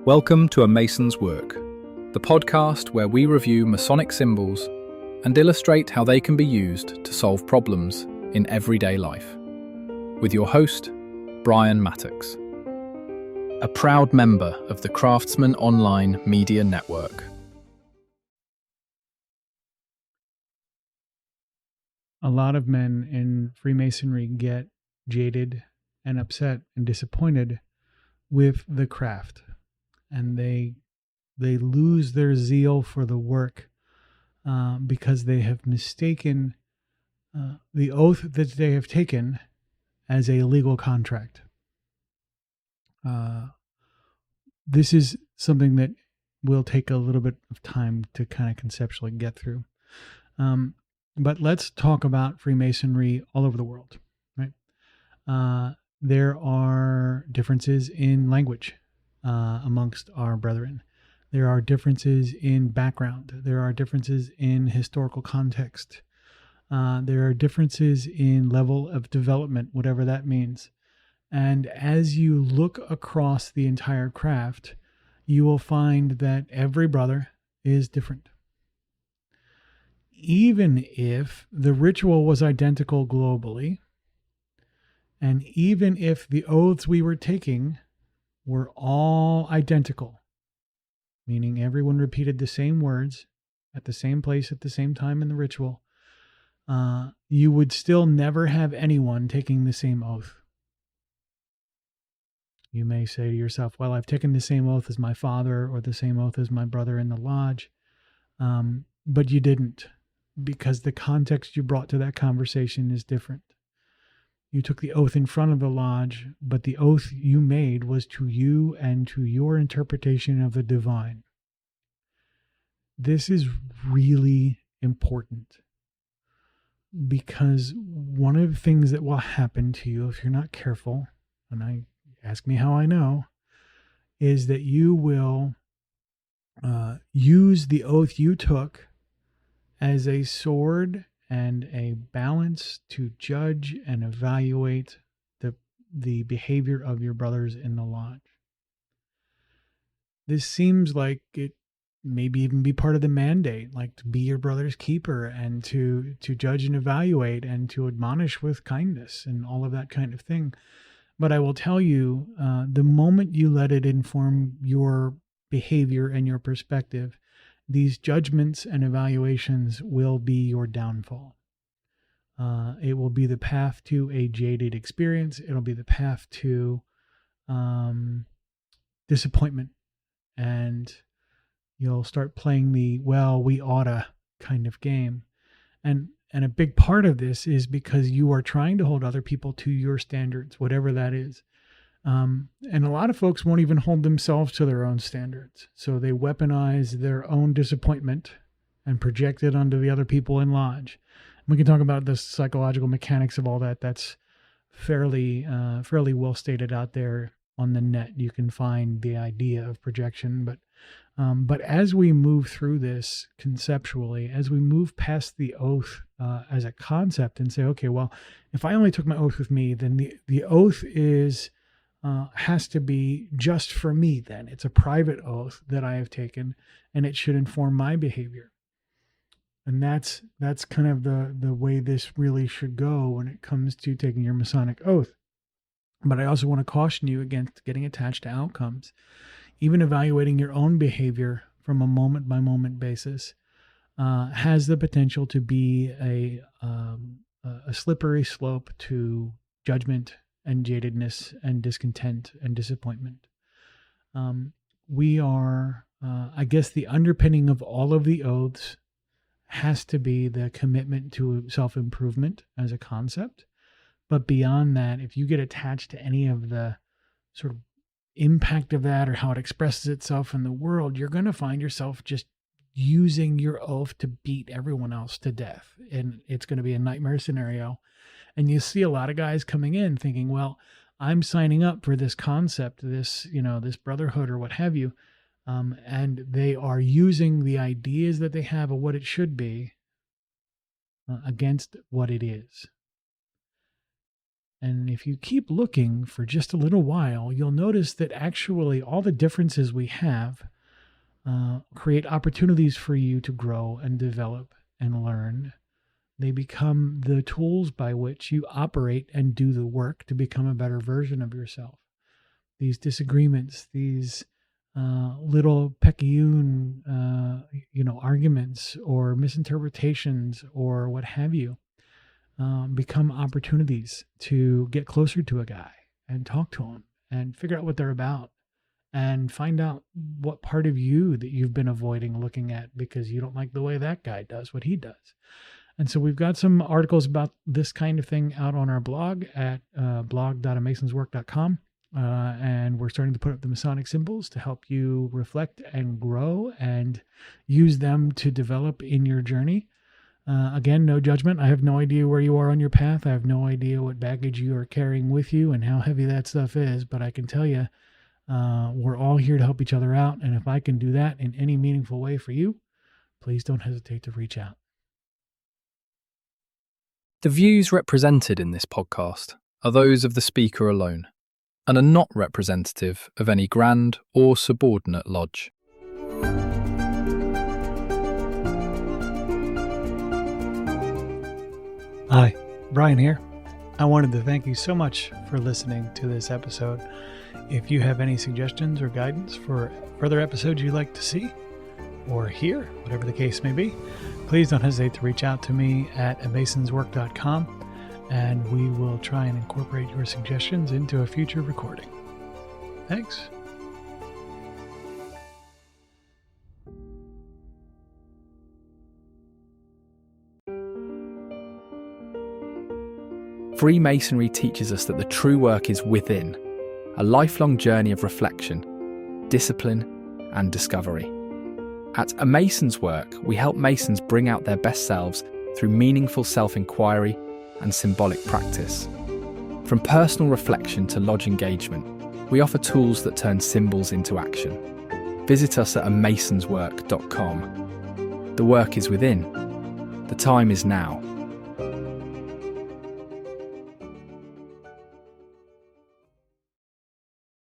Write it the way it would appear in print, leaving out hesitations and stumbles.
Welcome to A Mason's Work, the podcast where we review Masonic symbols and illustrate how they can be used to solve problems in everyday life. With your host, Brian Mattox, a proud member of the Craftsman Online Media Network. A lot of men in Freemasonry get jaded and upset and disappointed with the craft, and they lose their zeal for the work because they have mistaken the oath that they have taken as a legal contract. This is something that will take a little bit of time to kind of conceptually get through. But let's talk about Freemasonry all over the world, right? There are differences in language amongst our brethren. There are differences in background. There are differences in historical context. There are differences in level of development, whatever that means. And as you look across the entire craft, you will find that every brother is different. Even if the ritual was identical globally, and even if the oaths we were taking were all identical, meaning everyone repeated the same words at the same place at the same time in the ritual, you would still never have anyone taking the same oath. You may say to yourself, well, I've taken the same oath as my father or the same oath as my brother in the lodge, but you didn't, because the context you brought to that conversation is different. You took the oath in front of the lodge, but the oath you made was to you and to your interpretation of the divine. This is really important, because one of the things that will happen to you if you're not careful, and ask me how I know, is that you will use the oath you took as a sword and a balance to judge and evaluate the behavior of your brothers in the lodge. This seems like it maybe even be part of the mandate, like to be your brother's keeper and to judge and evaluate and to admonish with kindness and all of that kind of thing. But I will tell you, the moment you let it inform your behavior and your perspective, these judgments and evaluations will be your downfall. It will be the path to a jaded experience. It'll be the path to disappointment. And you'll start playing the, well, we oughta kind of game. And a big part of this is because you are trying to hold other people to your standards, whatever that is. And a lot of folks won't even hold themselves to their own standards. So they weaponize their own disappointment and project it onto the other people in lodge. We can talk about the psychological mechanics of all that. That's fairly well stated out there on the net. You can find the idea of projection. But as we move through this conceptually, as we move past the oath as a concept and say, okay, well, if I only took my oath with me, then the oath has to be just for me then. It's a private oath that I have taken, and it should inform my behavior. And that's kind of the way this really should go when it comes to taking your Masonic oath. But I also want to caution you against getting attached to outcomes. Even evaluating your own behavior from a moment-by-moment basis has the potential to be a slippery slope to judgment and jadedness and discontent and disappointment. We are, I guess the underpinning of all of the oaths has to be the commitment to self-improvement as a concept. But beyond that, if you get attached to any of the sort of impact of that or how it expresses itself in the world, you're going to find yourself just using your oath to beat everyone else to death. And it's going to be a nightmare scenario. And you see a lot of guys coming in thinking, well, I'm signing up for this concept, this brotherhood or what have you. And they are using the ideas that they have of what it should be against what it is. And if you keep looking for just a little while, you'll notice that actually all the differences we have create opportunities for you to grow and develop and learn. They become the tools by which you operate and do the work to become a better version of yourself. These disagreements, these little picayune, arguments or misinterpretations or what have you, become opportunities to get closer to a guy and talk to him and figure out what they're about and find out what part of you that you've been avoiding looking at because you don't like the way that guy does what he does. And so we've got some articles about this kind of thing out on our blog at blog.amasonswork.com. And we're starting to put up the Masonic symbols to help you reflect and grow and use them to develop in your journey. Again, no judgment. I have no idea where you are on your path. I have no idea what baggage you are carrying with you and how heavy that stuff is. But I can tell you, we're all here to help each other out. And if I can do that in any meaningful way for you, please don't hesitate to reach out. The views represented in this podcast are those of the speaker alone and are not representative of any grand or subordinate lodge. Hi, Brian here. I wanted to thank you so much for listening to this episode. If you have any suggestions or guidance for further episodes you'd like to see or hear, whatever the case may be, please don't hesitate to reach out to me at amasonswork.com, and we will try and incorporate your suggestions into a future recording. Thanks. Freemasonry teaches us that the true work is within, a lifelong journey of reflection, discipline, and discovery. At A Mason's Work, we help Masons bring out their best selves through meaningful self-inquiry and symbolic practice. From personal reflection to lodge engagement, we offer tools that turn symbols into action. Visit us at amasonswork.com. The work is within. The time is now.